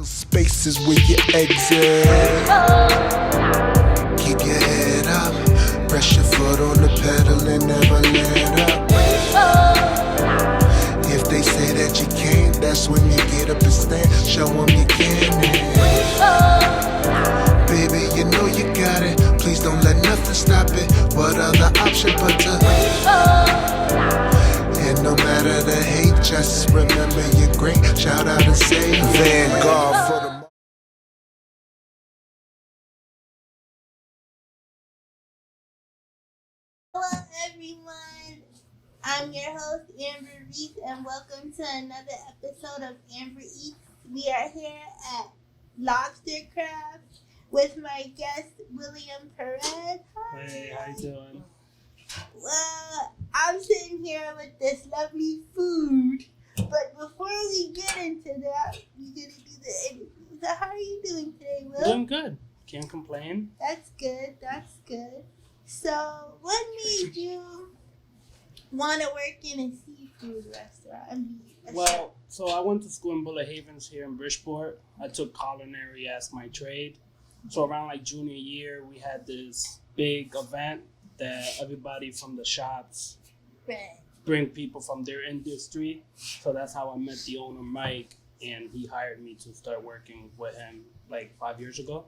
Spaces where you exit. Keep your head up. Press your foot on the pedal and never let up. If they say that you can't, that's when you get up and stand. Show them you can. Baby, you know you got it. Please don't let nothing stop it. What other option but to? And no matter the hate, just remember you're great. Shout out and say Vanguard for the. Hello everyone, I'm your host Amber Reese and welcome to another episode of Amber Eats. We are here at lobsterCraft with my guest William Perez. Hi. Hey, how you doing? Well, I'm sitting here with this lovely food, but before we get into that, we're going to do the interview. So how are you doing today, Will? Doing good. Can't complain. That's good, that's good. So, what made you want to work in a seafood restaurant? Well, so I went to school in Bullet Havens here in Bridgeport. I took culinary as my trade. So around like junior year, we had this big event that everybody from the shops bring people from their industry. So that's how I met the owner, Mike, and he hired me to start working with him like 5 years ago.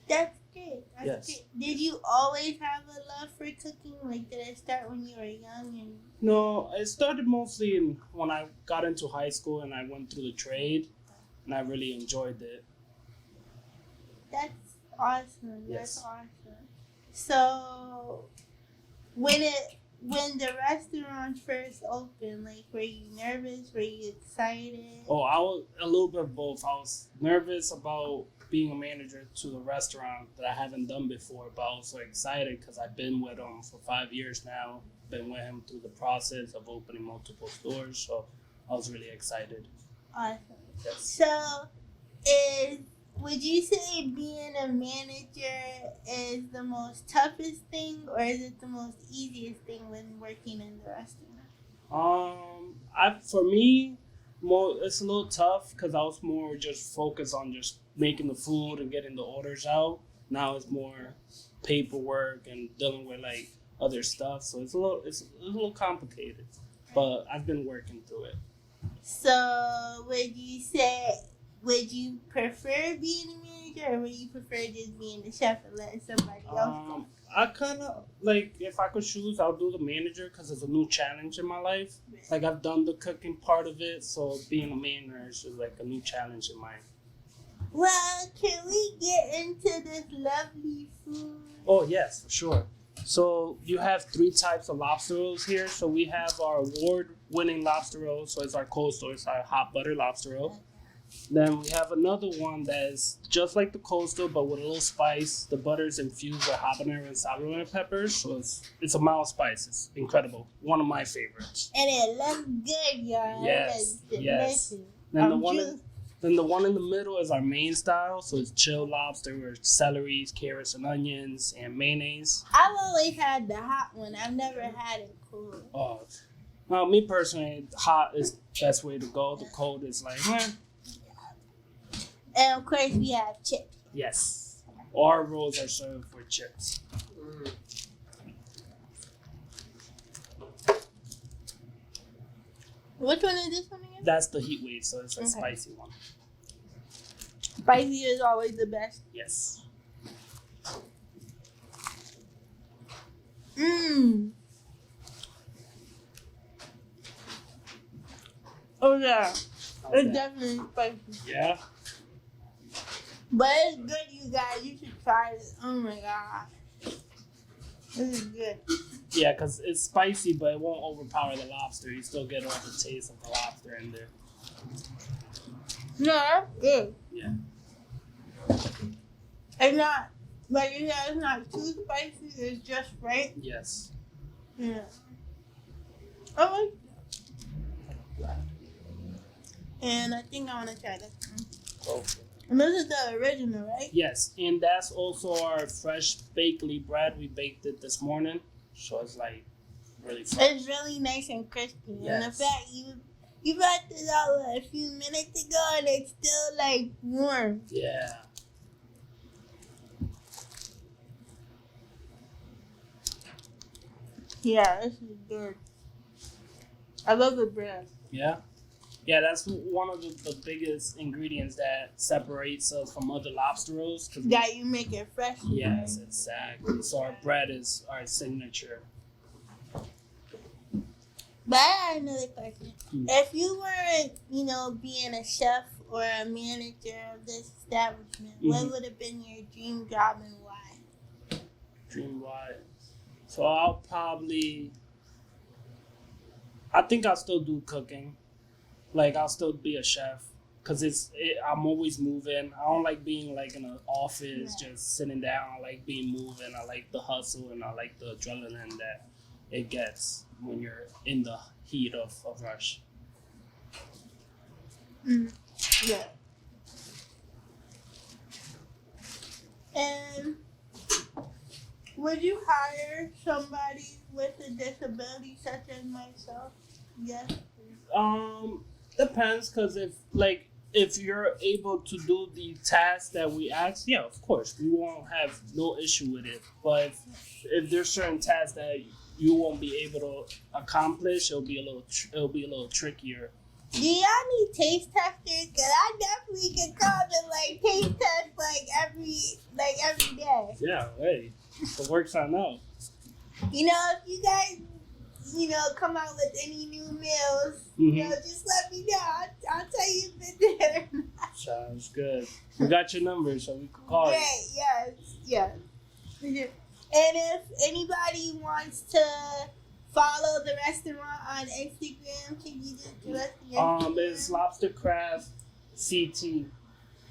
That's great. That's Yes. great. Did you always have a love for cooking? Like, did it start when you were young? And No, it started mostly when I got into high school and I went through the trade, and I really enjoyed it. that's awesome. Yes. That's awesome. So, when the restaurant first opened, like, were you nervous? Were you excited? Oh, I was a little bit of both. I was nervous about being a manager to the restaurant that I haven't done before, but I was so excited because I've been with him for 5 years now. Been with him through the process of opening multiple stores, so I was really excited. Awesome. Yes. So, would you say being a manager is the most toughest thing, or is it the most easiest thing when working in the restaurant? For me, it's a little tough because I was more just focused on just making the food and getting the orders out. Now it's more paperwork and dealing with like other stuff, so it's a little complicated. But I've been working through it. So, would you prefer being a manager, or would you prefer just being the chef and letting somebody else go? I kind of like, if I could choose, I'll do the manager because it's a new challenge in my life. Like, I've done the cooking part of it, so being a manager is like a new challenge in mine. Well, can we get into this lovely food? Oh yes, for sure. So you have 3 types of lobster rolls here. So we have our award-winning lobster roll. So it's our coastal, it's our hot butter lobster roll. Then we have another one that is just like the coastal, but with a little spice. The butter is infused with habanero and sour peppers. So it's a mild spice. It's incredible. One of my favorites. And it looks good, y'all. Yes, It looks yes. delicious. Then the one in the middle is our main style. So it's chilled lobster with celery, carrots, and onions, and mayonnaise. I've always had the hot one. I've never had it cold. Oh, well, me personally, hot is the best way to go. The cold is like, And of course, we have chips. Yes. Our rolls are served with chips. Which one is this one again? That's the heat wave, so it's a Okay. spicy one. Spicy is always the best. Yes. Mmm. Oh yeah, How's it's that? definitely spicy. Yeah. But it's good, you guys. You should try this. Oh my god, this is good. Yeah, because it's spicy, but it won't overpower the lobster. You still get all the taste of the lobster in there. No, that's good. Yeah. It's not, like you said, it's not too spicy. It's just right. Yes. Yeah. I like that. And I think I want to try this one. Okay. And this is the original, right? Yes, and that's also our fresh bakery bread. We baked it this morning, so it's like really fresh. It's really nice and crispy. And the Yes. fact you You brought this out a few minutes ago and it's still like warm. Yeah. Yeah, this is good. I love the bread. Yeah. Yeah, that's one of the biggest ingredients that separates us from other lobster rolls. That you make it fresh. Yes, exactly. So our bread is our signature. But I have another question. If you weren't, being a chef or a manager of this establishment, what would have been your dream job and why? Dream why? So I think I'll still do cooking. Like I'll still be a chef because I'm always moving. I don't like being like in an office just sitting down. I like being moving. I like the hustle and I like the adrenaline that it gets when you're in the heat of rush. Yeah. And would you hire somebody with a disability such as myself? Yes. Depends, because if you're able to do the tasks that we ask, yeah, of course, we won't have no issue with it. But if there's certain tasks that you won't be able to accomplish, it'll be a little trickier. Do y'all need taste testers? Cause I definitely can come and taste test every day. Yeah, hey, it works on out. If you guys come out with any new meals, just let me know. I'll tell you if it's there. Sounds good. We got your number, so we can call you. Yes. And if anybody wants to follow the restaurant on Instagram, can you just give us the Instagram? It's lobsterCraft CT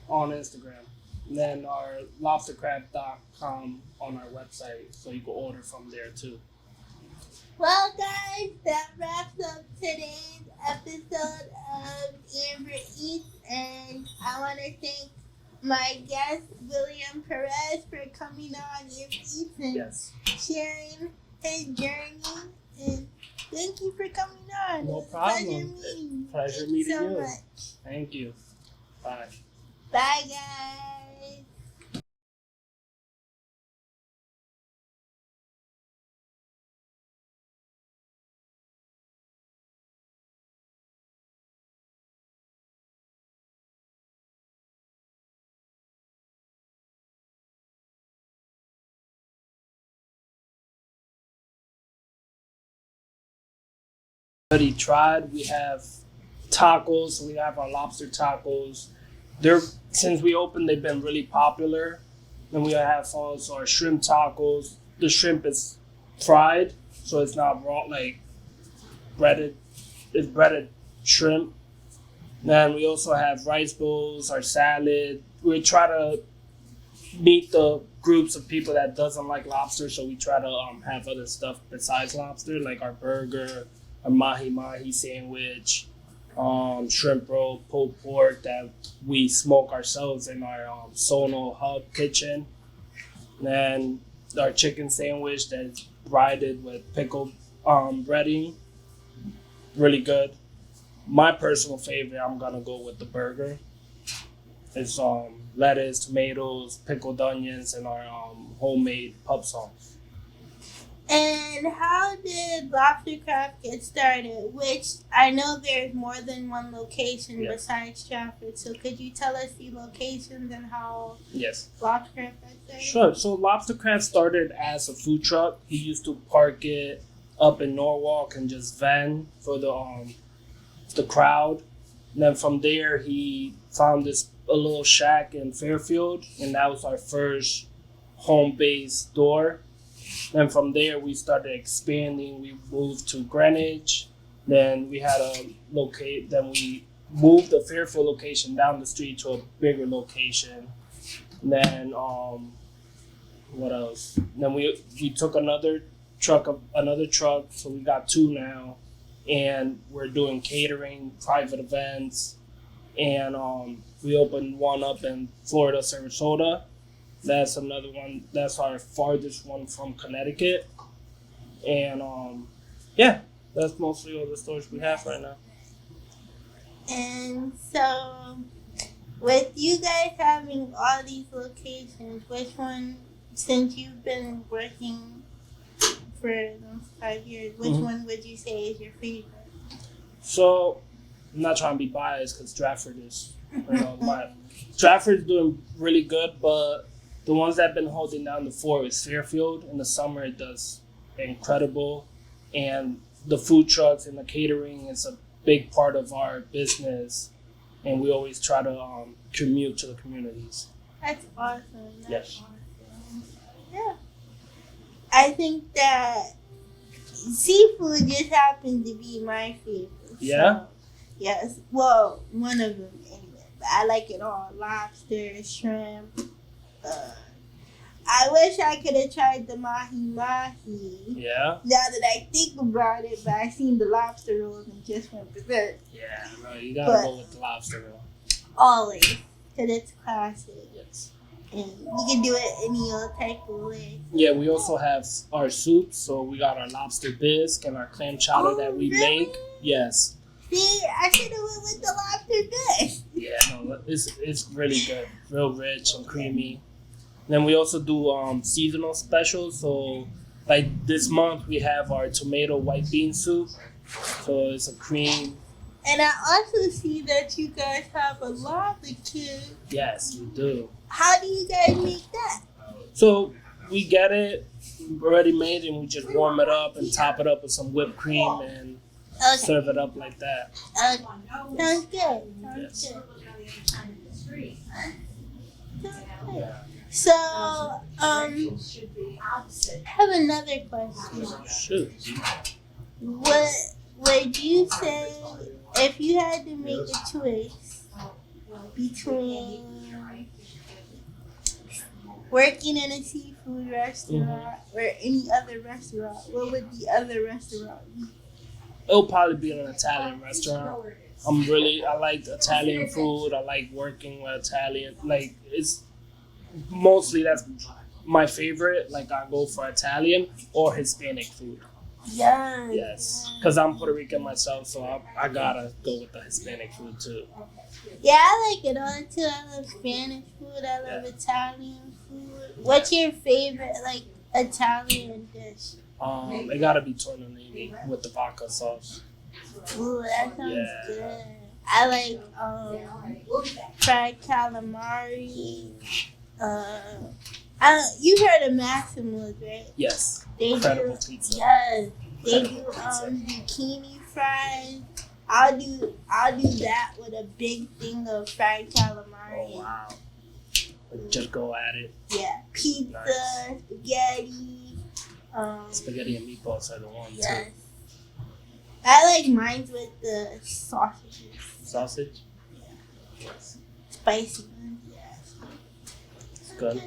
on Instagram. And then our lobstercraft.com on our website, so you can order from there too. Well, guys, that wraps up today's episode of Amber Eats, and I want to thank my guest, William Perez, for coming on Amber Eats and sharing his journey. And thank you for coming on. No problem. Pleasure meeting you. So much. Thank you. Bye. Bye, guys. Already tried. We have tacos. We have our lobster tacos. Since we opened, they've been really popular. Then we have also our shrimp tacos. The shrimp is fried, so it's not raw, like breaded. It's breaded shrimp. Then we also have rice bowls, our salad. We try to meet the groups of people that doesn't like lobster, so we try to have other stuff besides lobster, like our burger, our mahi sandwich, shrimp roll, pulled pork that we smoke ourselves in our Sono Hub kitchen. Then our chicken sandwich that's breaded with pickled breading, really good. My personal favorite, I'm gonna go with the burger. It's lettuce, tomatoes, pickled onions, and our homemade pub sauce. And how did lobstercraft get started? Which I know there's more than one location besides Stratford. So could you tell us the locations and how lobstercraft got started? Sure. So lobstercraft started as a food truck. He used to park it up in Norwalk and just vent for the crowd. And then from there, he found a little shack in Fairfield, and that was our first home-based store. Then from there, we started expanding. We moved to Greenwich. Then we had Then we moved the Fairfield location down the street to a bigger location. And then what else? Then we took another truck, so we got two now, and we're doing catering, private events, and we opened one up in Florida, Sarasota. That's another one. That's our farthest one from Connecticut. And that's mostly all the stores we have right now. And so, with you guys having all these locations, which one, since you've been working for those 5 years, which one would you say is your favorite? So, I'm not trying to be biased because Stratford is, Stratford's doing really good, but the ones that have been holding down the fort is Fairfield. In the summer, it does incredible, and the food trucks and the catering is a big part of our business, and we always try to commute to the communities. That's awesome. Yes. Awesome. Yeah. I think that seafood just happens to be my favorite. Yeah? So, yes. Well, one of them anyway. But I like it all. Lobster, shrimp. I wish I could have tried the mahi-mahi. Yeah? Now that I think about it, but I seen the lobster rolls and just went berserk. Yeah, no, you gotta go with the lobster roll. Always. Because it's classic. Yes. And you can do it any old type of way. Yeah, we also have our soups, so we got our lobster bisque and our clam chowder that we really? make. Yes. See, I should have went with the lobster dish. Yeah, no, it's really good. Real rich and creamy. Then we also do seasonal specials. So, like this month, we have our tomato white bean soup. So it's a cream. And I also see that you guys have a lava cake. Yes, we do. How do you guys make that? So we get it already made, and we just warm it up and top it up with some whipped cream and serve it up like that. Sounds good. Yes. So, I have another question. Shoot. What would you say if you had to make a choice between working in a seafood restaurant or any other restaurant? What would the other restaurant be? It'll probably be an Italian restaurant. I like Italian food. I like working with Italian. Like, it's mostly that's my favorite. Like, I go for Italian or Hispanic food. Yes. Because I'm Puerto Rican myself, so I gotta go with the Hispanic food too. Yeah, I like it all too. I love Spanish food. I love Italian food. What's your favorite, like, Italian dish? It gotta be tortellini with the vodka sauce. Ooh, that sounds good. I like fried calamari. You heard of Massimo's, right? Yes. They Incredible do, pizza. yes, they do zucchini fries. I'll do that with a big thing of fried calamari. Oh, wow. Just go at it. Yeah, pizza, Nice. spaghetti. Spaghetti and meatballs are the one Yes. too. I like mine with the sausages. Sausage? Yeah. Yes. Spicy ones, yes. It's good.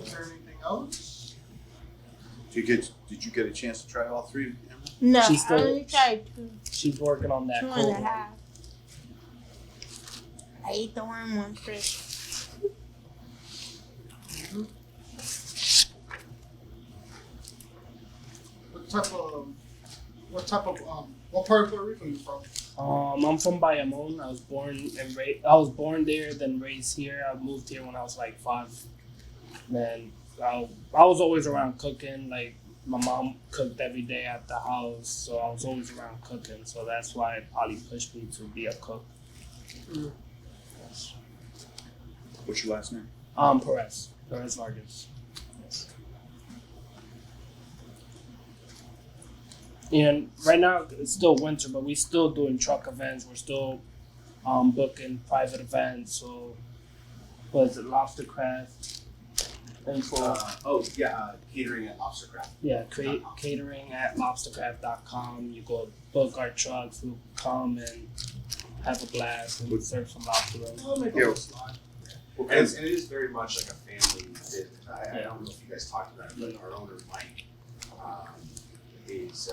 Is there anything else? Did you get a chance to try all three? Emma? No, She's still- I only tried two. She's working on that Two cold and a one. half. I ate the worm one first. What part of Puerto Rico are you from? I'm from Bayamon. I was born there, then raised here. I moved here when I was like 5. Then I was always around cooking. Like, my mom cooked every day at the house, so I was always around cooking. So that's why it probably pushed me to be a cook. Yes. What's your last name? Perez Vargas. Yes. And right now it's still winter, but we're still doing truck events. We're still booking private events. So, what is it, lobsterCraft? Info. Catering at lobsterCraft. Yeah, catering at lobstercraft.com. You go book our trucks. We'll come and have a blast and serve some lobster rolls. And it is very much like a family business. I don't know if you guys talked about it, but our owner, Mike, he's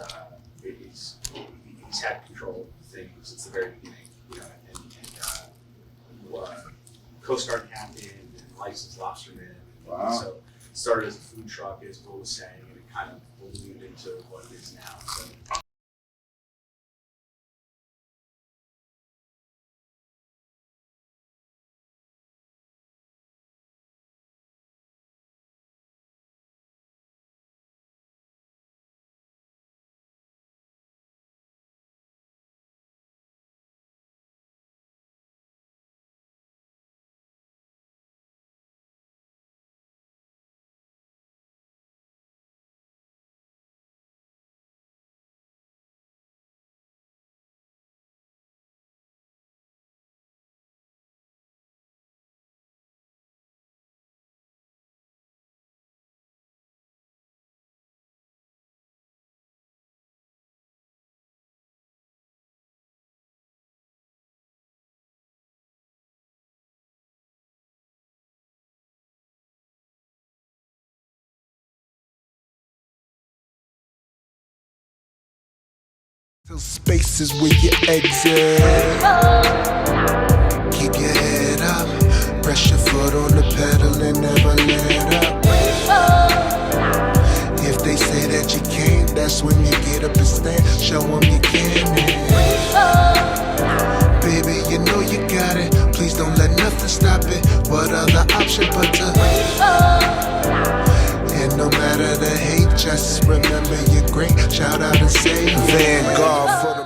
had control of things since the very beginning. You know, Coast Guard captain and licensed lobsterman. Wow. started as a food truck, as Will was saying, and it kind of ballooned into what it is now. So. Fill spaces where you exit. Keep your head up. Press your foot on the pedal and never let up. If they say that you can't, that's when you get up and stand. Show them you can. Baby, you know you got it. Please don't let nothing stop it. What other option but to? And no matter the hate, just remember you're great. Shout out and say Vanguard for